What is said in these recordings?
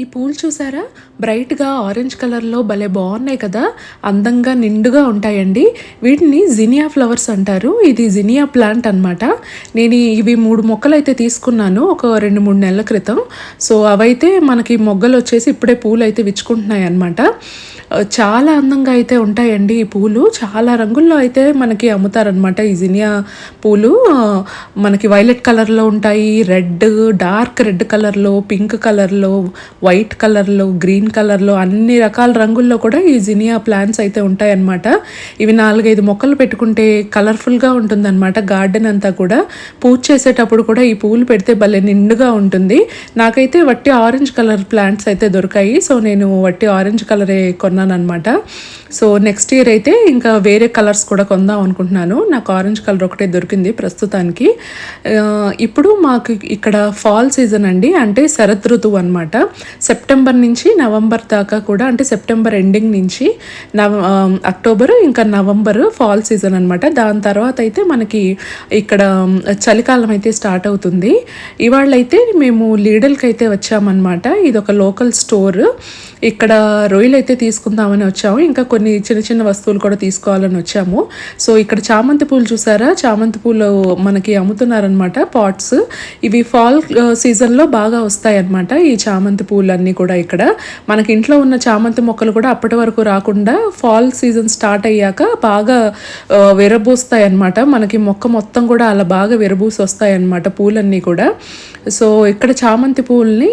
ఈ పూలు చూసారా? బ్రైట్‌గా ఆరెంజ్ కలర్‌లో భలే బాగున్నాయి కదా! అందంగా నిండుగా ఉంటాయండి. వీటిని జినియా ఫ్లవర్స్ అంటారు. ఇది జినియా ప్లాంట్ అనమాట. నేను ఇవి 3 మొక్కలైతే తీసుకున్నాను ఒక 2, 3 నెలల క్రితం. సో, అవైతే మనకి మొగ్గలొచ్చేసి ఇప్పుడే పూలైతే విచ్చుకుంటున్నాయన్నమాట. చాలా అందంగా అయితే ఉంటాయండి ఈ పూలు. చాలా రంగుల్లో అయితే మనకి అమ్ముతారనమాట ఈ జినియా పూలు. మనకి వైలెట్ కలర్‌లో ఉంటాయి, రెడ్, డార్క్ రెడ్ కలర్‌లో, పింక్ కలర్‌లో, వైట్ కలర్‌లో, గ్రీన్ కలర్‌లో అన్ని రకాల రంగుల్లో కూడా ఈ జినియా ప్లాంట్స్ అయితే ఉంటాయన్నమాట. ఇవి 4, 5 మొక్కలు పెట్టుకుంటే కలర్‌ఫుల్‌గా ఉంటుందన్నమాట గార్డెన్ అంతా కూడా. పూజ చేసేటప్పుడు కూడా ఈ పూలు పెడితే భలే నిండుగా ఉంటుంది. నాకైతే వట్టి ఆరెంజ్ కలర్ ప్లాంట్స్ అయితే దొరికాయి. సో, నేను వట్టి ఆరెంజ్ కలరే కొన్నానన్నమాట. సో, నెక్స్ట్ ఇయర్ అయితే ఇంకా వేరే కలర్స్ కూడా కొందాం అనుకుంటున్నాను. నాకు ఆరెంజ్ కలర్ ఒకటే దొరికింది ప్రస్తుతానికి. ఇప్పుడు మాకు ఇక్కడ ఫాల్ సీజన్ అండి, అంటే శరత్ ఋతువు అనమాట. సెప్టెంబర్ నుంచి నవంబర్ దాకా కూడా, అంటే సెప్టెంబర్ ఎండింగ్ నుంచి అక్టోబర్ ఇంకా నవంబర్ ఫాల్ సీజన్ అనమాట. దాని తర్వాత అయితే మనకి ఇక్కడ చలికాలం అయితే స్టార్ట్ అవుతుంది. ఇవాళ అయితే మేము లీడల్కి అయితే వచ్చామన్నమాట. ఇది ఒక లోకల్ స్టోర్. ఇక్కడ రొయ్యలు అయితే తీసుకుందామని వచ్చాము. ఇంకా కొన్ని చిన్న చిన్న వస్తువులు కూడా తీసుకోవాలని వచ్చాము. సో, ఇక్కడ చామంతి పూలు చూసారా? చామంతి పూలు మనకి అమ్ముతున్నారనమాట పాట్స్. ఇవి ఫాల్ సీజన్లో బాగా వస్తాయి అన్నమాట. ఈ చామంతి పూలు అన్నీ కూడా ఇక్కడ మనకి ఇంట్లో ఉన్న చామంతి మొక్కలు కూడా అప్పటి వరకు రాకుండా ఫాల్ సీజన్ స్టార్ట్ అయ్యాక బాగా విరబూస్తాయి అన్నమాట. మనకి మొక్క మొత్తం కూడా అలా బాగా విరబూసి వస్తాయి అన్నమాట పూలన్నీ కూడా. సో, ఇక్కడ చామంతి పూలని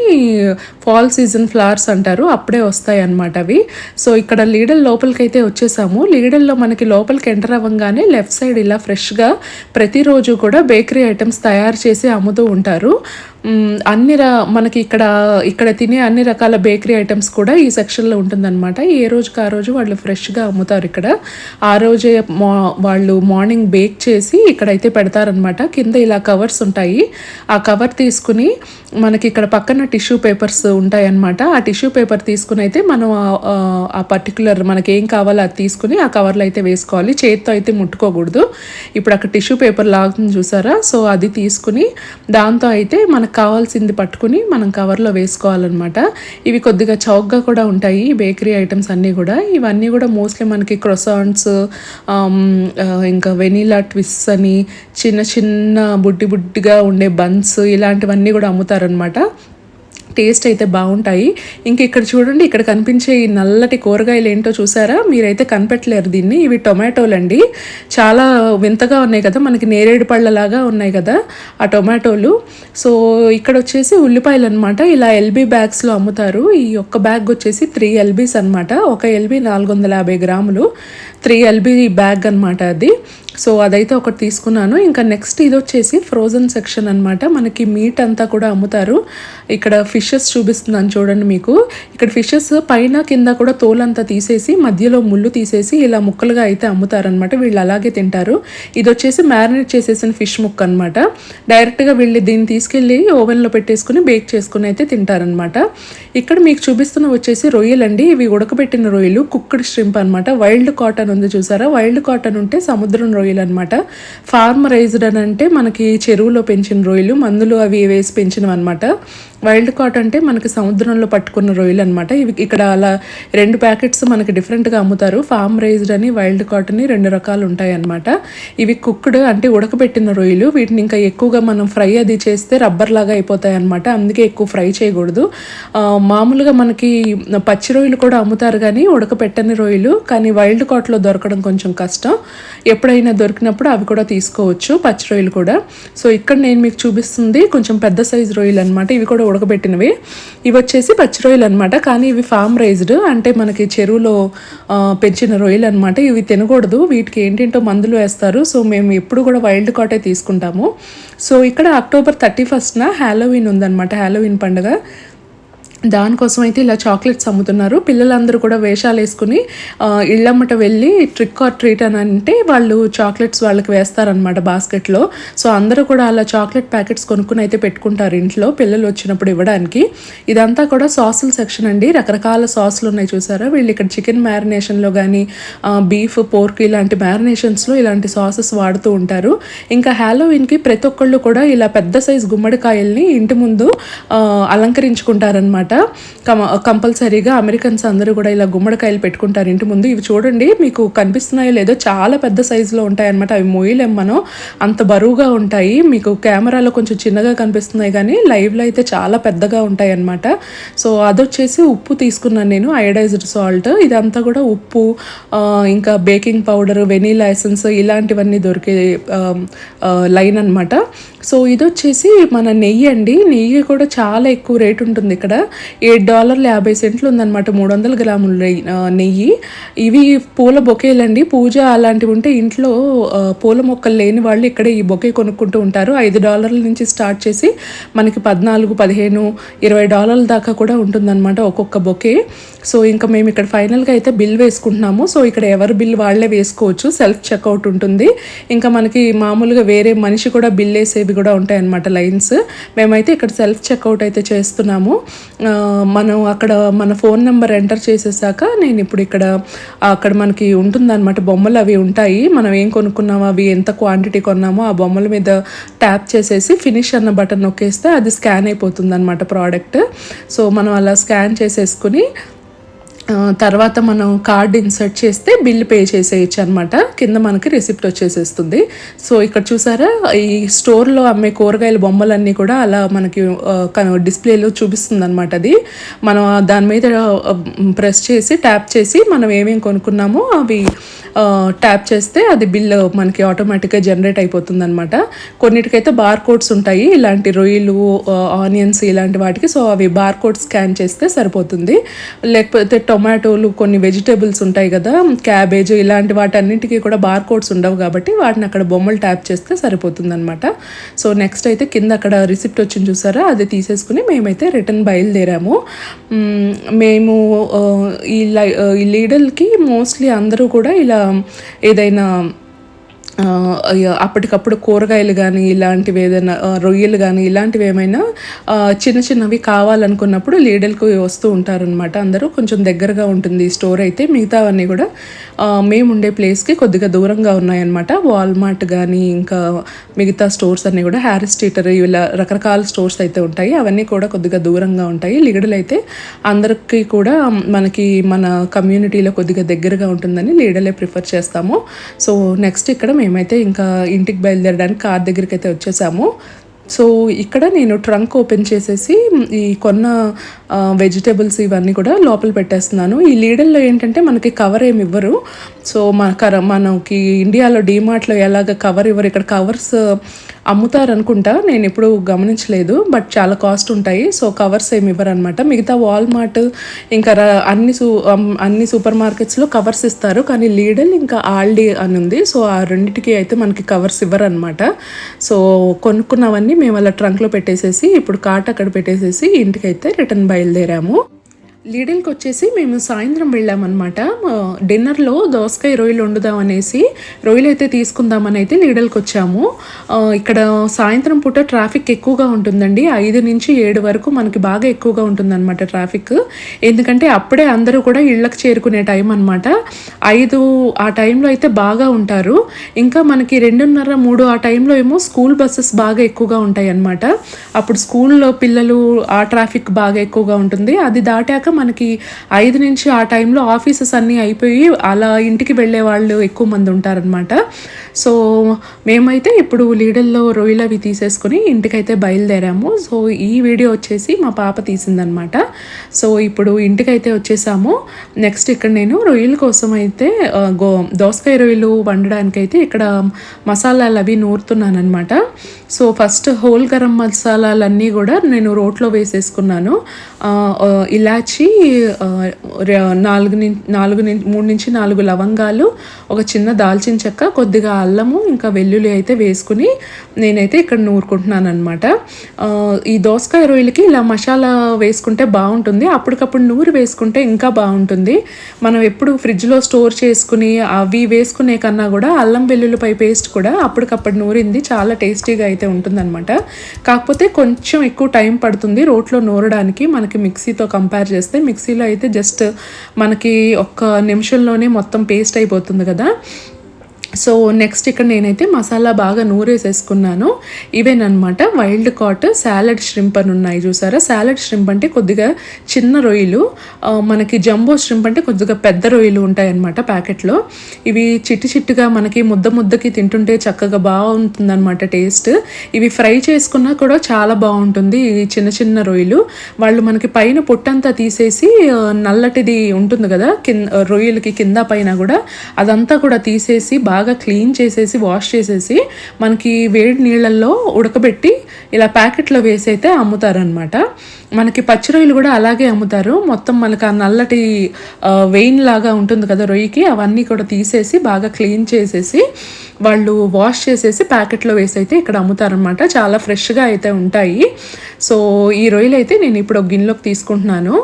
ఫాల్ సీజన్ ఫ్లవర్స్ అంటారు. అప్పుడే వస్తాయి అన్నమాట అవి. సో, ఇక్కడ లీడల్ లోపలికి అయితే వచ్చేసాము. లీడల్లో మనకి లోపలికి ఎంటర్ అవ్వగానే లెఫ్ట్ సైడ్ ఇలా ఫ్రెష్గా ప్రతిరోజు కూడా బేకరీ ఐటమ్స్ తయారు చేసి అమ్ముతూ ఉంటారు. మనకి ఇక్కడ తినే అన్ని రకాల బేకరీ ఐటమ్స్ కూడా ఈ సెక్షన్లో ఉంటుందన్నమాట. ఏ రోజుకి ఆ రోజు వాళ్ళు ఫ్రెష్గా అమ్ముతారు ఇక్కడ. ఆ రోజే వాళ్ళు మార్నింగ్ బేక్ చేసి ఇక్కడైతే పెడతారనమాట. కింద ఇలా కవర్స్ ఉంటాయి. ఆ కవర్ తీసుకుని మనకి ఇక్కడ పక్కన టిష్యూ పేపర్స్ ఉంటాయి అన్నమాట. ఆ టిష్యూ పేపర్ తీసుకుని అయితే మనం ఆ పర్టికులర్ మనకి ఏం కావాలో అది తీసుకుని ఆ కవర్లో అయితే వేసుకోవాలి. చేతితో అయితే ముట్టుకోకూడదు. ఇప్పుడు అక్కడ టిష్యూ పేపర్ లాగుతుంది చూసారా? సో, అది తీసుకుని దాంతో అయితే మనకు కావాల్సింది పట్టుకుని మనం కవర్లో వేసుకోవాలన్నమాట. ఇవి కొద్దిగా చౌకగా కూడా ఉంటాయి బేకరీ ఐటమ్స్ అన్నీ కూడా. ఇవన్నీ కూడా మోస్ట్లీ మనకి క్రొసాంట్స్, ఇంకా వెనీలా ట్విస్ట్ అని చిన్న చిన్న బుడ్డిగా ఉండే బన్స్ ఇలాంటివన్నీ కూడా అమ్ముతారనమాట. టేస్ట్ అయితే బాగుంటాయి. ఇంక ఇక్కడ చూడండి, ఇక్కడ కనిపించే ఈ నల్లటి కూరగాయలు ఏంటో చూసారా? మీరైతే కనిపెట్టలేరు దీన్ని. ఇవి టొమాటోలు అండి. చాలా వింతగా ఉన్నాయి కదా, మనకి నేరేడు పళ్ళలాగా ఉన్నాయి కదా ఆ టొమాటోలు. సో, ఇక్కడ వచ్చేసి ఉల్లిపాయలు అనమాట. ఇలా ఎల్బీ బ్యాగ్స్లో అమ్ముతారు. ఈ ఒక్క బ్యాగ్ వచ్చేసి 3 ఎల్బీస్ అనమాట. ఒక ఎల్బీ 450 గ్రాములు. 3 ఎల్బీ బ్యాగ్ అనమాట అది. సో, అదైతే ఒకటి తీసుకున్నాను. ఇంకా నెక్స్ట్ ఇది వచ్చేసి ఫ్రోజన్ సెక్షన్ అనమాట. మనకి మీట్ అంతా కూడా అమ్ముతారు. ఇక్కడ ఫిషెస్ చూపిస్తున్నాను చూడండి మీకు. ఇక్కడ ఫిషెస్ పైన కింద కూడా తోలంతా తీసేసి మధ్యలో ముళ్ళు తీసేసి ఇలా ముక్కలుగా అయితే అమ్ముతారనమాట. వీళ్ళు అలాగే తింటారు. ఇది వచ్చేసి మ్యారినేట్ చేసేసిన ఫిష్ ముక్క అనమాట. డైరెక్ట్గా వీళ్ళు దీన్ని తీసుకెళ్ళి ఓవెన్లో పెట్టేసుకుని బేక్ చేసుకుని అయితే తింటారనమాట. ఇక్కడ మీకు చూపిస్తున్న వచ్చేసి రొయ్యలండి. ఇవి ఉడకబెట్టిన రొయ్యలు, కుక్డ్ ష్రింప్ అనమాట. వైల్డ్ కాటన్ ఉంది చూసారా? వైల్డ్ కాటన్ ఉంటే సముద్రం రొయ్యలు అనమాట. ఫార్మ్ రైజ్డ్ అని అంటే మనకి చెరువులో పెంచిన రొయ్యలు, మందులు అవి వేసి పెంచినవి అనమాట. వైల్డ్ కాట్ అంటే మనకి సముద్రంలో పట్టుకున్న రొయ్యలు అనమాట. ఇవి ఇక్కడ అలా 2 ప్యాకెట్స్ మనకి డిఫరెంట్గా అమ్ముతారు. ఫార్మ్ రైజ్డ్ అని, వైల్డ్ కాట్ అని 2 రకాలు ఉంటాయి అనమాట. ఇవి కుక్డ్ అంటే ఉడకబెట్టిన రొయ్యలు. వీటిని ఇంకా ఎక్కువగా మనం ఫ్రై అది చేస్తే రబ్బర్ లాగా అయిపోతాయి అనమాట. అందుకే ఎక్కువ ఫ్రై చేయకూడదు. మామూలుగా మనకి పచ్చి రొయ్యలు కూడా అమ్ముతారు కానీ ఉడకపెట్టని రొయ్యలు, కానీ వైల్డ్ కాట్లో దొరకడం కొంచెం కష్టం. ఎప్పుడైనా దొరికినప్పుడు అవి కూడా తీసుకోవచ్చు, పచ్చి రొయ్యలు కూడా. సో, ఇక్కడ నేను మీకు చూపిస్తుంది కొంచెం పెద్ద సైజు రొయ్యలు అనమాట. ఇవి కూడా ఉడకబెట్టినవి. ఇవి వచ్చేసి పచ్చి రొయ్యలు అనమాట. కానీ ఇవి ఫార్మ్ రైజ్డ్ అంటే మనకి చెరువులో పెంచిన రొయ్యలు అనమాట. ఇవి తినకూడదు, వీటికి ఏంటంటో మందులు వేస్తారు. సో, మేము ఎప్పుడు కూడా వైల్డ్ కాటే తీసుకుంటాము. సో, ఇక్కడ అక్టోబర్ 31న హ్యాలోవీన్ ఉందన్నమాట. హ్యాలోవీన్ పండుగ. దానికోసం అయితే ఇలా చాక్లెట్స్ అమ్ముతున్నారు. పిల్లలందరూ కూడా వేషాలు వేసుకుని ఇళ్ళమ్మట వెళ్ళి ట్రిక్ ఆర్ ట్రీట్ అని అంటే వాళ్ళు చాక్లెట్స్ వాళ్ళకి వేస్తారనమాట బాస్కెట్లో. సో, అందరూ కూడా అలా చాక్లెట్ ప్యాకెట్స్ కొనుక్కుని అయితే పెట్టుకుంటారు ఇంట్లో పిల్లలు వచ్చినప్పుడు ఇవ్వడానికి. ఇదంతా కూడా సాసుల సెక్షన్ అండి. రకరకాల సాసులు ఉన్నాయి చూసారా? వీళ్ళు ఇక్కడ చికెన్ మ్యారినేషన్లో కానీ బీఫ్, పోర్క్ ఇలాంటి మ్యారినేషన్స్లో ఇలాంటి సాసెస్ వాడుతూ ఉంటారు. ఇంకా హ్యాలోవిన్కి ప్రతి ఒక్కళ్ళు కూడా ఇలా పెద్ద సైజు గుమ్మడికాయల్ని ఇంటి ముందు అలంకరించుకుంటారనమాట. కంపల్సరీగా అమెరికన్స్ అందరూ కూడా ఇలా గుమ్మడికాయలు పెట్టుకుంటారు ఇంటి ముందు. ఇవి చూడండి మీకు కనిపిస్తున్నాయో లేదో, చాలా పెద్ద సైజులో ఉంటాయి అనమాట. అవి మోయలేం మనం, అంత బరువుగా ఉంటాయి. మీకు కెమెరాలో కొంచెం చిన్నగా కనిపిస్తున్నాయి కానీ లైవ్లో అయితే చాలా పెద్దగా ఉంటాయి అనమాట. సో అదొచ్చేసి ఉప్పు తీసుకున్నాను నేను, అయోడైజ్డ్ సాల్ట్. ఇదంతా కూడా ఉప్పు, ఇంకా బేకింగ్ పౌడర్, వెనీలా ఎసెన్స్ ఇలాంటివన్నీ దొరికే లైన్ అనమాట. సో ఇది వచ్చేసి మన నెయ్యి అండి. నెయ్యి కూడా చాలా ఎక్కువ రేట్ ఉంటుంది ఇక్కడ. $7.50 ఉందన్నమాట 300 గ్రాముల నెయ్యి. ఇవి పూల బొకేలండి. పూజ అలాంటివి ఉంటే ఇంట్లో పూల మొక్కలు లేని వాళ్ళు ఇక్కడ ఈ బొకే కొనుక్కుంటూ ఉంటారు. $5 నుంచి స్టార్ట్ చేసి మనకి $14, $15, $20 దాకా కూడా ఉంటుందన్నమాట ఒక్కొక్క బొకే. సో ఇంకా మేము ఇక్కడ ఫైనల్గా అయితే బిల్ వేసుకుంటున్నాము. సో ఇక్కడ ఎవరి బిల్ వాళ్ళే వేసుకోవచ్చు, సెల్ఫ్ చెక్అవుట్ ఉంటుంది. ఇంకా మనకి మామూలుగా వేరే మనిషి కూడా బిల్ వేసేవి కూడా ఉంటాయి అన్నమాట లైన్స్. మేమైతే ఇక్కడ సెల్ఫ్ చెక్అవుట్ అయితే చేస్తున్నాము. మనం అక్కడ మన ఫోన్ నెంబర్ ఎంటర్ చేసేసాక నేను ఇప్పుడు అక్కడ మనకి ఉంటుందన్నమాట, బొమ్మలు అవి ఉంటాయి. మనం ఏం కొనుక్కున్నామో, అవి ఎంత క్వాంటిటీ కొన్నామో ఆ బొమ్మల మీద ట్యాప్ చేసేసి ఫినిష్ అన్న బటన్ నొక్కేస్తే అది స్కాన్ అయిపోతుంది అనమాట ప్రోడక్ట్. సో మనం అలా స్కాన్ చేసేసుకుని తర్వాత మనం కార్డ్ ఇన్సర్ట్ చేస్తే బిల్ పే చేసేయచ్చు అనమాట. కింద మనకి రిసిప్ట్ వచ్చేసేస్తుంది. సో ఇక్కడ చూసారా, ఈ స్టోర్లో అమ్మే కూరగాయల బొమ్మలన్నీ కూడా అలా మనకి డిస్ప్లేలో చూపిస్తుంది అనమాట. అది మనం దాని మీద ప్రెస్ చేసి ట్యాప్ చేసి మనం ఏమేమి కొనుక్కున్నామో అవి ట్యాప్ చేస్తే అది బిల్ మనకి ఆటోమేటిక్గా జనరేట్ అయిపోతుంది అనమాట. కొన్నిటికైతే బార్ కోడ్స్ ఉంటాయి, ఇలాంటి రొయ్యలు, ఆనియన్స్ ఇలాంటి వాటికి. సో అవి బార్ కోడ్ స్కాన్ చేస్తే సరిపోతుంది. లేకపోతే టొమాటోలు, కొన్ని వెజిటేబుల్స్ ఉంటాయి కదా, క్యాబేజ్ ఇలాంటి వాటన్నింటికి కూడా బార్ కోడ్స్ ఉండవు కాబట్టి వాటిని అక్కడ బొమ్మలు ట్యాప్ చేస్తే సరిపోతుంది అనమాట. సో నెక్స్ట్ అయితే కింద అక్కడ రిసిప్ట్ వచ్చింది చూసారా, అది తీసేసుకుని మేమైతే రిటర్న్ బయలుదేరాము. మేము ఈ లీడల్కి మోస్ట్లీ అందరూ కూడా ఇలా ఏదైనా అప్పటికప్పుడు కూరగాయలు కానీ ఇలాంటివి ఏదైనా రొయ్యలు కానీ ఇలాంటివి ఏమైనా చిన్న చిన్నవి కావాలనుకున్నప్పుడు లీడల్కి వస్తూ ఉంటారనమాట. అందరూ కొంచెం దగ్గరగా ఉంటుంది ఈ స్టోర్ అయితే. మిగతావన్నీ కూడా మేము ఉండే ప్లేస్కి కొద్దిగా దూరంగా ఉన్నాయన్నమాట. వాల్మార్ట్ కానీ ఇంకా మిగతా స్టోర్స్ అన్నీ కూడా, హ్యారిస్ థియేటర్, ఇలా రకరకాల స్టోర్స్ అయితే ఉంటాయి. అవన్నీ కూడా కొద్దిగా దూరంగా ఉంటాయి. లీడల్ అయితే అందరికీ కూడా మనకి మన కమ్యూనిటీలో కొద్దిగా దగ్గరగా ఉంటుందని లీడలే ప్రిఫర్ చేస్తాము. సో నెక్స్ట్ ఇక్కడ మేమైతే ఇంకా ఇంటికి బయలుదేరడానికి కార్ దగ్గరికి అయితే వచ్చేసాము. సో ఇక్కడ నేను ట్రంక్ ఓపెన్ చేసేసి ఈ కొన్న వెజిటేబుల్స్ ఇవన్నీ కూడా లోపల పెట్టేస్తున్నాను. ఈ లీడల్లో ఏంటంటే మనకి కవర్ ఏమి ఇవ్వరు. సో మనకి ఇండియాలో డీమార్ట్లో ఎలాగ కవర్ ఇవ్వరు, ఇక్కడ కవర్స్ అమ్ముతారు అనుకుంటా, నేను ఎప్పుడు గమనించలేదు, బట్ చాలా కాస్ట్ ఉంటాయి. సో కవర్స్ ఏమి ఇవ్వరు అనమాట. మిగతా వాల్మార్ట్ ఇంకా అన్ని సూపర్ మార్కెట్స్లో కవర్స్ ఇస్తారు, కానీ లీడల్ ఇంకా ఆల్డీ అని ఉంది. సో ఆ రెండింటికి అయితే మనకి కవర్స్ ఇవ్వరు అనమాట. సో కొనుక్కున్నవన్నీ మేము అలా ట్రంక్లో పెట్టేసేసి ఇప్పుడు కార్ట్ అక్కడ పెట్టేసేసి ఇంటికైతే రిటర్న్ బయలుదేరాము. లీడల్కి వచ్చేసి మేము సాయంత్రం వెళ్ళామన్నమాట. డిన్నర్లో దోసకాయ రొయ్యలు వండుదాం అనేసి రొయ్యలు అయితే తీసుకుందామని అయితే లీడల్కి వచ్చాము. ఇక్కడ సాయంత్రం పూట ట్రాఫిక్ ఎక్కువగా ఉంటుందండి. 5 నుంచి 7 వరకు మనకి బాగా ఎక్కువగా ఉంటుందన్నమాట ట్రాఫిక్. ఎందుకంటే అప్పుడే అందరూ కూడా ఇళ్ళకి చేరుకునే టైం అనమాట. 5 ఆ టైంలో అయితే బాగా ఉంటారు. ఇంకా మనకి 2:30, 3 ఆ టైంలో ఏమో స్కూల్ బస్సెస్ బాగా ఎక్కువగా ఉంటాయి అన్నమాట. అప్పుడు స్కూల్లో పిల్లలు ఆ ట్రాఫిక్ బాగా ఎక్కువగా ఉంటుంది. అది దాటాక మనకి 5 నుంచి ఆ టైంలో ఆఫీసెస్ అన్నీ అయిపోయి అలా ఇంటికి వెళ్ళే వాళ్ళు ఎక్కువ మంది ఉంటారనమాట. సో మేమైతే ఇప్పుడు లీడల్లో రొయ్యలు అవి తీసేసుకుని ఇంటికైతే బయలుదేరాము. సో ఈ వీడియో వచ్చేసి మా పాప తీసిందనమాట. సో ఇప్పుడు ఇంటికైతే వచ్చేసాము. నెక్స్ట్ ఇక్కడ నేను రొయ్యల కోసం అయితే దోసకాయ రొయ్యలు వండడానికైతే ఇక్కడ మసాలాలు అవి నూరుతున్నాను అనమాట. సో ఫస్ట్ హోల్ గరం మసాలాలన్నీ కూడా నేను రోట్లో వేసేసుకున్నాను. ఇలాచి 3 నుంచి 4 లవంగాలు, ఒక చిన్న దాల్చిన చెక్క, కొద్దిగా అల్లము, ఇంకా వెల్లుల్లి అయితే వేసుకుని నేనైతే ఇక్కడ నూరుకుంటున్నాను అనమాట. ఈ దోసకాయ రొయ్యలకి ఇలా మసాలా వేసుకుంటే బాగుంటుంది, అప్పటికప్పుడు నూరు వేసుకుంటే ఇంకా బాగుంటుంది. మనం ఎప్పుడు ఫ్రిడ్జ్లో స్టోర్ చేసుకుని అవి వేసుకునే కన్నా కూడా అల్లం వెల్లుల్లిపై పేస్ట్ కూడా అప్పటికప్పుడు నూరింది చాలా టేస్టీగా అయితే ఉంటుందన్నమాట. కాకపోతే కొంచెం ఎక్కువ టైం పడుతుంది రోట్లో నూరడానికి మనకి మిక్సీతో కంపేర్ చేస్తే. మిక్సీలో అయితే జస్ట్ మనకి 1 నిమిషంలోనే మొత్తం పేస్ట్ అయిపోతుంది కదా. సో నెక్స్ట్ ఇక్కడ నేనైతే మసాలా బాగా నూరేసేసుకున్నాను. ఇవేనమాట వైల్డ్ కాట్ సాలడ్ ష్రింప్ అని ఉన్నాయి చూసారా. సాలడ్ ష్రింప్ అంటే కొద్దిగా చిన్న రొయ్యలు, మనకి జంబో ష్రింప్ అంటే కొద్దిగా పెద్ద రొయ్యలు ఉంటాయన్నమాట ప్యాకెట్లో. ఇవి చిట్టి చిట్టుగా మనకి ముద్దకి తింటుంటే చక్కగా బాగుంటుందన్నమాట టేస్ట్. ఇవి ఫ్రై చేసుకున్నా కూడా చాలా బాగుంటుంది. ఈ చిన్న చిన్న రొయ్యలు వాళ్ళు మనకి పైన పొట్టంతా తీసేసి నల్లటిది ఉంటుంది కదా రొయ్యలకి కింద పైన కూడా, అదంతా కూడా తీసేసి బాగా క్లీన్ చేసేసి వాష్ చేసేసి మనకి వేడి నీళ్ళల్లో ఉడకబెట్టి ఇలా ప్యాకెట్లో వేసి అయితే అమ్ముతారనమాట. మనకి పచ్చి రొయ్యలు కూడా అలాగే అమ్ముతారు. మొత్తం మనకి ఆ నల్లటి వెయిన్ లాగా ఉంటుంది కదా రొయ్యకి, అవన్నీ కూడా తీసేసి బాగా క్లీన్ చేసేసి వాళ్ళు వాష్ చేసేసి ప్యాకెట్లో వేసి అయితే ఇక్కడ అమ్ముతారనమాట. చాలా ఫ్రెష్గా అయితే ఉంటాయి. సో ఈ రొయ్యలు అయితే నేను ఇప్పుడు ఒక గిన్నెలోకి తీసుకుంటున్నాను.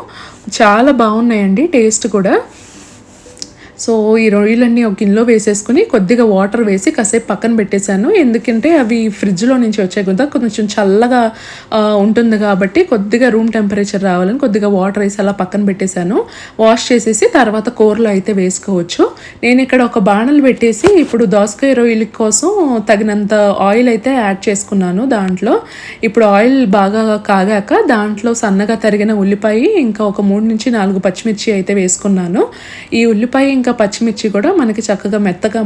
చాలా బాగున్నాయండి టేస్ట్ కూడా. సో ఈ రొయ్యలన్నీ ఒక గిన్నెలో వేసేసుకుని కొద్దిగా వాటర్ వేసి కాసేపు పక్కన పెట్టేశాను. ఎందుకంటే అవి ఫ్రిడ్జ్లో నుంచి వచ్చాయి కదా, కొంచెం చల్లగా ఉంటుంది కాబట్టి కొద్దిగా రూమ్ టెంపరేచర్ రావాలని కొద్దిగా వాటర్ వేసి అలా పక్కన పెట్టేశాను. వాష్ చేసేసి తర్వాత కూరలో అయితే వేసుకోవచ్చు. నేను ఇక్కడ ఒక బాణలు పెట్టేసి ఇప్పుడు దోసకాయ రొయ్యల కోసం తగినంత ఆయిల్ అయితే యాడ్ చేసుకున్నాను. దాంట్లో ఇప్పుడు ఆయిల్ బాగా కాగాక దాంట్లో సన్నగా తరిగిన ఉల్లిపాయ ఇంకా ఒక 3 నుంచి 4 పచ్చిమిర్చి అయితే వేసుకున్నాను. ఈ ఉల్లిపాయ ఇంకా పచ్చిమిర్చి కూడా మనకి చక్కగా మెత్తగా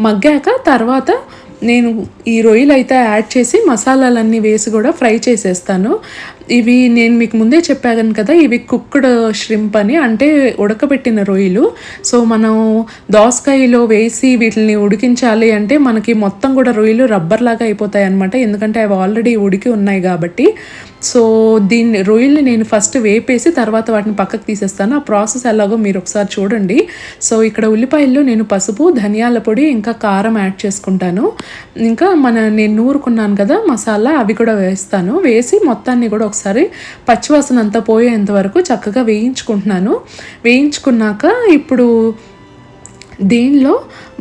మగ్గాక తర్వాత నేను ఈ రొయ్యలు అయితే యాడ్ చేసి మసాలాలన్నీ వేసి కూడా ఫ్రై చేసేస్తాను. ఇవి నేను మీకు ముందే చెప్పాను కదా, ఇవి కుక్డ్ ష్రింప్ అని, అంటే ఉడకబెట్టిన రొయ్యలు. సో మనం దోసకాయలో వేసి వీటిని ఉడికించాలి అంటే మనకి మొత్తం కూడా రొయ్యలు రబ్బర్ లాగా అయిపోతాయి అనమాట, ఎందుకంటే అవి ఆల్రెడీ ఉడికి ఉన్నాయి కాబట్టి. సో రొయ్యల్ని నేను ఫస్ట్ వేపేసి తర్వాత వాటిని పక్కకు తీసేస్తాను. ఆ ప్రాసెస్ ఎలాగో మీరు ఒకసారి చూడండి. సో ఇక్కడ ఉల్లిపాయల్లో నేను పసుపు, ధనియాల పొడి ఇంకా కారం యాడ్ చేసుకుంటాను. ఇంకా నేను నూరుకున్నాను కదా మసాలా, అవి కూడా వేస్తాను. వేసి మొత్తాన్ని కూడా ఒకసారి పచ్చివాసన అంతా పోయేంత వరకు చక్కగా వేయించుకున్నాక ఇప్పుడు దీనిలో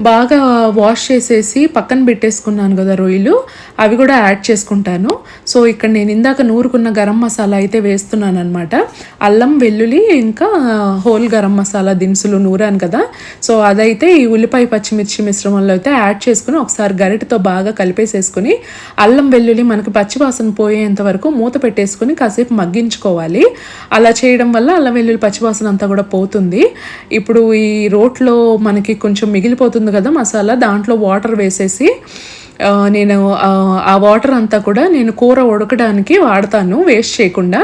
బాగా వాష్ చేసేసి పక్కన పెట్టేసుకున్నాను కదా రొయ్యలు, అవి కూడా యాడ్ చేసుకుంటాను. సో ఇక్కడ నేను ఇందాక నూరుకున్న గరం మసాలా అయితే వేస్తున్నాను అనమాట. అల్లం, వెల్లుల్లి ఇంకా హోల్ గరం మసాలా దినుసులు నూరాను కదా, సో అదైతే ఈ ఉల్లిపాయ పచ్చిమిర్చి మిశ్రమంలో అయితే యాడ్ చేసుకుని ఒకసారి గరిటతో బాగా కలిపేసేసుకుని అల్లం వెల్లుల్లి మనకి పచ్చివాసన పోయేంత వరకు మూత పెట్టేసుకుని కాసేపు మగ్గించుకోవాలి. అలా చేయడం వల్ల అల్లం వెల్లుల్లి పచ్చివాసన అంతా కూడా పోతుంది. ఇప్పుడు ఈ రోట్లో మనకి కొంచెం మిగిలిపోతుంది కదా మసాలా, దాంట్లో వాటర్ వేసేసి నేను ఆ వాటర్ అంతా కూడా నేను కూర ఉడకడానికి వాడతాను వేస్ట్ చేయకుండా.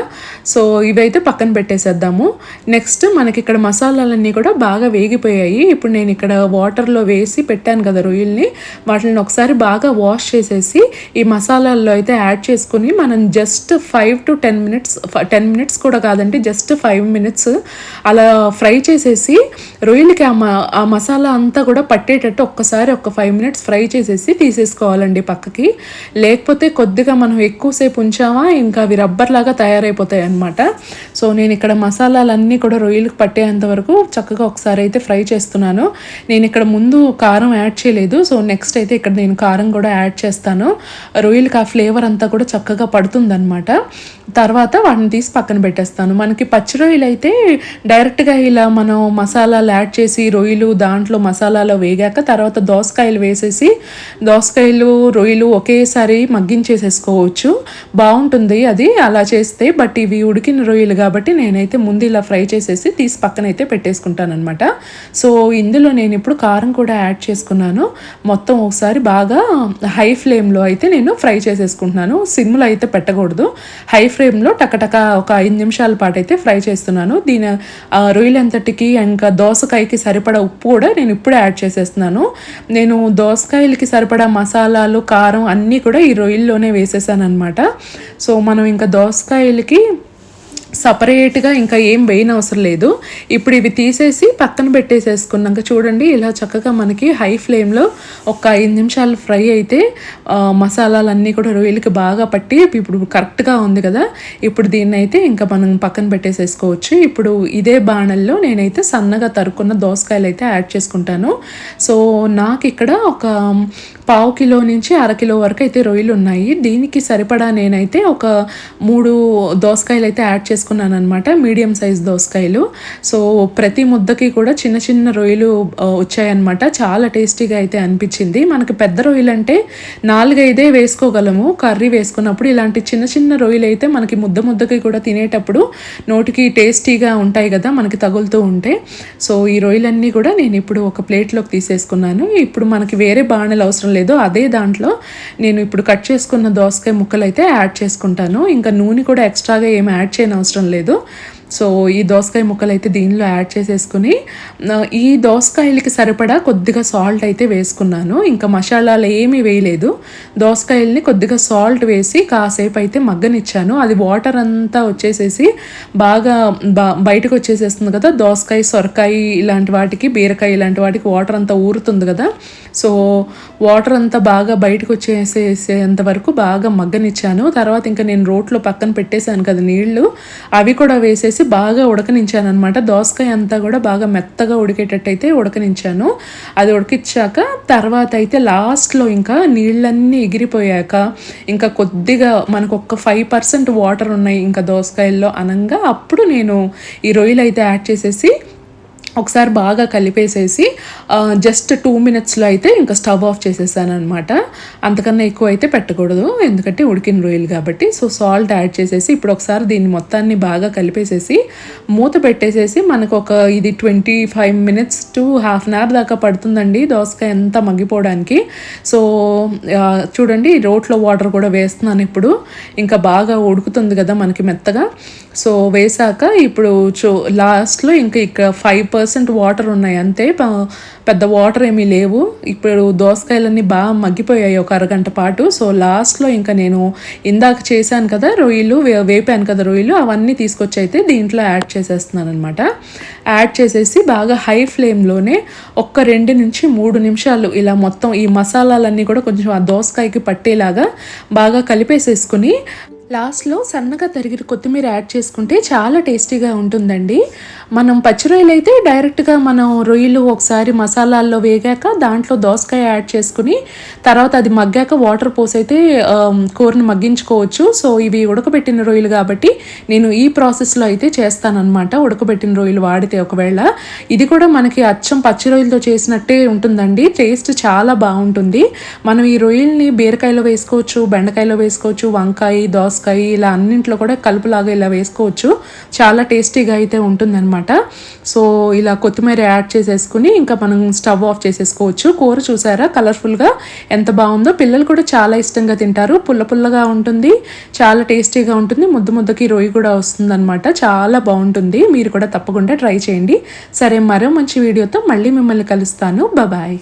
సో ఇవైతే పక్కన పెట్టేసేద్దాము. నెక్స్ట్ మనకి ఇక్కడ మసాలాలన్నీ కూడా బాగా వేగిపోయాయి. ఇప్పుడు నేను ఇక్కడ వాటర్లో వేసి పెట్టాను కదా రొయ్యల్ని, వాటిని ఒకసారి బాగా వాష్ చేసేసి ఈ మసాలాల్లో అయితే యాడ్ చేసుకుని మనం జస్ట్ 5 to 10 minutes 10 minutes కూడా కాదండి, జస్ట్ 5 minutes అలా ఫ్రై చేసేసి రొయ్యలకి ఆ మసాలా అంతా కూడా పట్టేటట్టు ఒక్కసారి ఒక 5 minutes ఫ్రై చేసేసి తీసేసుకోవాలండి పక్కకి. లేకపోతే కొద్దిగా మనం ఎక్కువసేపు ఉంచామా ఇంకా అవి రబ్బర్ లాగా తయారైపోతాయి అనమాట. సో నేను ఇక్కడ మసాలాలన్నీ కూడా రొయ్యలకు పట్టేంత వరకు చక్కగా ఒకసారి అయితే ఫ్రై చేస్తున్నాను. నేను ఇక్కడ ముందు కారం యాడ్ చేయలేదు, సో నెక్స్ట్ అయితే ఇక్కడ నేను కారం కూడా యాడ్ చేస్తాను. రొయ్యలకి ఆ ఫ్లేవర్ అంతా కూడా చక్కగా పడుతుందన్నమాట. తర్వాత వాటిని తీసి పక్కన పెట్టేస్తాను. మనకి పచ్చి రొయ్యలు అయితే డైరెక్ట్గా ఇలా మనం మసాలాలు యాడ్ చేసి రొయ్యలు దాంట్లో మసాలాలో వేగాక తర్వాత దోసకాయలు వేసేసి దోసకాయలు రొయ్యలు ఒకేసారి మగ్గించేసేసుకోవచ్చు, బాగుంటుంది అది అలా చేస్తే. బట్ ఇవి ఉడికిన రొయ్యలు కాబట్టి నేనైతే ముందు ఇలా ఫ్రై చేసేసి తీసి పక్కన అయితే పెట్టేసుకుంటాను అనమాట. సో ఇందులో నేను ఇప్పుడు కారం కూడా యాడ్ చేసుకున్నాను. మొత్తం ఒకసారి బాగా హై ఫ్లేమ్లో అయితే నేను ఫ్రై చేసేసుకుంటున్నాను. సిమ్లో అయితే పెట్టకూడదు, హై ఫ్లేమ్లో టకటక ఒక 5 నిమిషాల పాటు అయితే ఫ్రై చేస్తున్నాను. దీని రొయ్యలంతటికి ఇంకా దోసకాయకి సరిపడా ఉప్పు కూడా నేను ఇప్పుడే యాడ్ చేసేస్తున్నాను. నేను దోసకాయలకి సరిపడా మసాలాలు, కారం అన్నీ కూడా ఈ రొయ్యల్లోనే వేసేసాను అనమాట. సో మనం ఇంకా దోసకాయలకి సపరేట్గా ఇంకా ఏం వేయనవసరం లేదు. ఇప్పుడు ఇవి తీసేసి పక్కన పెట్టేసేసుకున్నాక చూడండి ఇలా చక్కగా మనకి హై ఫ్లేమ్లో ఒక 5 నిమిషాలు ఫ్రై అయితే మసాలాలన్నీ కూడా రొయ్యలకి బాగా పట్టి ఇప్పుడు కరెక్ట్గా ఉంది కదా. ఇప్పుడు దీన్ని అయితే ఇంకా మనం పక్కన పెట్టేసేసుకోవచ్చు. ఇప్పుడు ఇదే బాణల్లో నేనైతే సన్నగా తరుక్కున్న దోసకాయలు అయితే యాడ్ చేసుకుంటాను. సో నాకు ఇక్కడ ఒక పావు కిలో నుంచి అరకిలో వరకు అయితే రొయ్యలు ఉన్నాయి. దీనికి సరిపడా నేనైతే ఒక 3 దోసకాయలు అయితే యాడ్ చేసుకున్నాను అనమాట, మీడియం సైజ్ దోసకాయలు. సో ప్రతి ముద్దకి కూడా చిన్న చిన్న రొయ్యలు వచ్చాయన్నమాట. చాలా టేస్టీగా అయితే అనిపించింది. మనకి పెద్ద రొయ్యలు అంటే 4-5 వేసుకోగలము కర్రీ వేసుకున్నప్పుడు. ఇలాంటి చిన్న చిన్న రొయ్యలు అయితే మనకి ముద్దకి కూడా తినేటప్పుడు నోటికి టేస్టీగా ఉంటాయి కదా మనకి తగులుతూ ఉంటే. సో ఈ రొయ్యలన్నీ కూడా నేను ఇప్పుడు ఒక ప్లేట్లోకి తీసేసుకున్నాను. ఇప్పుడు మనకి వేరే బాణలు అవసరం లేదు. అదే దాంట్లో నేను ఇప్పుడు కట్ చేసుకున్న దోసకాయ ముక్కలు అయితే యాడ్ చేసుకుంటాను. ఇంకా నూనె కూడా ఎక్స్ట్రాగా ఏమి యాడ్ చేయని అవసరం లేదు. సో ఈ దోసకాయ ముక్కలు అయితే దీనిలో యాడ్ చేసేసుకుని ఈ దోసకాయలకి సరిపడా కొద్దిగా సాల్ట్ అయితే వేసుకున్నాను. ఇంకా మసాలాలు ఏమీ వేయలేదు. దోసకాయల్ని కొద్దిగా సాల్ట్ వేసి కాసేపు అయితే మగ్గనిచ్చాను. అది వాటర్ అంతా వచ్చేసేసి బాగా బయటకు వచ్చేసేస్తుంది కదా. దోసకాయ, సొరకాయ ఇలాంటి వాటికి, బీరకాయ ఇలాంటి వాటికి వాటర్ అంతా ఊరుతుంది కదా. సో వాటర్ అంతా బాగా బయటకు వచ్చేసేంత వరకు బాగా మగ్గనిచ్చాను. తర్వాత ఇంకా నేను రోట్లో పక్కన పెట్టేశాను కదా నీళ్లు, అవి కూడా వేసేసి బాగా ఉడకనించాను అనమాట. దోసకాయ అంతా కూడా బాగా మెత్తగా ఉడికేటట్టయితే ఉడకనించాను. అది ఉడికించాక తర్వాత అయితే లాస్ట్లో ఇంకా నీళ్ళన్నీ ఎగిరిపోయాక ఇంకా కొద్దిగా మనకు ఒక 5% వాటర్ ఉన్నాయి ఇంకా దోసకాయల్లో అనంగా అప్పుడు నేను ఈ రొయ్యలు అయితే యాడ్ చేసేసి ఒకసారి బాగా కలిపేసేసి జస్ట్ 2 minutesలో అయితే ఇంకా స్టవ్ ఆఫ్ చేసేసాను అనమాట. అంతకన్నా ఎక్కువ అయితే పెట్టకూడదు, ఎందుకంటే ఉడికిన రొయ్యలు కాబట్టి. సో సాల్ట్ యాడ్ చేసేసి ఇప్పుడు ఒకసారి దీన్ని మొత్తాన్ని బాగా కలిపేసేసి మూత పెట్టేసేసి మనకు ఒక ఇది 25 minutes to ½ an hour దాకా పడుతుందండి దోసకాయ అంతా మగ్గిపోవడానికి. సో చూడండి, రోట్లో వాటర్ కూడా వేస్తున్నాను ఇప్పుడు. ఇంకా బాగా ఉడుకుతుంది కదా మనకి మెత్తగా. సో వేసాక ఇప్పుడు లాస్ట్లో ఇంకా 5% వాటర్ ఉన్నాయి అంతే, పెద్ద వాటర్ ఏమీ లేవు. ఇప్పుడు దోసకాయలన్నీ బాగా మగ్గిపోయాయి ఒక అరగంట పాటు. సో లాస్ట్లో ఇంకా నేను ఇందాక చేశాను కదా రొయ్యలు, వేపాను కదా రొయ్యలు, అవన్నీ తీసుకొచ్చి అయితే దీంట్లో యాడ్ చేసేస్తున్నాను అనమాట. యాడ్ చేసేసి బాగా హై ఫ్లేమ్లోనే ఒక్క 2 నుంచి 3 నిమిషాలు ఇలా మొత్తం ఈ మసాలాలన్నీ కూడా కొంచెం ఆ దోసకాయకి పట్టేలాగా బాగా కలిపేసేసుకుని లాస్ట్లో సన్నగా తరిగిన కొత్తిమీర యాడ్ చేసుకుంటే చాలా టేస్టీగా ఉంటుందండి. మనం పచ్చి రొయ్యలు అయితే డైరెక్ట్గా మనం రొయ్యలు ఒకసారి మసాలాల్లో వేగాక దాంట్లో దోసకాయ యాడ్ చేసుకుని తర్వాత అది మగ్గాక వాటర్ పోసి అయితే కూరని మగ్గించుకోవచ్చు. సో ఇవి ఉడకబెట్టిన రొయ్యలు కాబట్టి నేను ఈ ప్రాసెస్లో అయితే చేస్తానన్నమాట. ఉడకబెట్టిన రొయ్యలు వాడితే ఒకవేళ ఇది కూడా మనకి అచ్చం పచ్చి రొయ్యలతో చేసినట్టే ఉంటుందండి. టేస్ట్ చాలా బాగుంటుంది. మనం ఈ రొయ్యల్ని బీరకాయలో వేసుకోవచ్చు, బెండకాయలో వేసుకోవచ్చు, వంకాయ, దోసకాయ ఇలా అన్నింట్లో కూడా కలుపులాగా ఇలా వేసుకోవచ్చు. చాలా టేస్టీగా అయితే ఉంటుందన్నమాట. సో ఇలా కొత్తిమీర యాడ్ చేసేసుకుని ఇంకా మనం స్టవ్ ఆఫ్ చేసేసుకోవచ్చు. కూర చూసారా కలర్ఫుల్గా ఎంత బాగుందో. పిల్లలు కూడా చాలా ఇష్టంగా తింటారు. పుల్లగా ఉంటుంది, చాలా టేస్టీగా ఉంటుంది. ముద్దకి రొయ్య కూడా వస్తుందన్నమాట. చాలా బాగుంటుంది. మీరు కూడా తప్పకుండా ట్రై చేయండి. సరే, మరో మంచి వీడియోతో మళ్ళీ మిమ్మల్ని కలుస్తాను. బాయ్.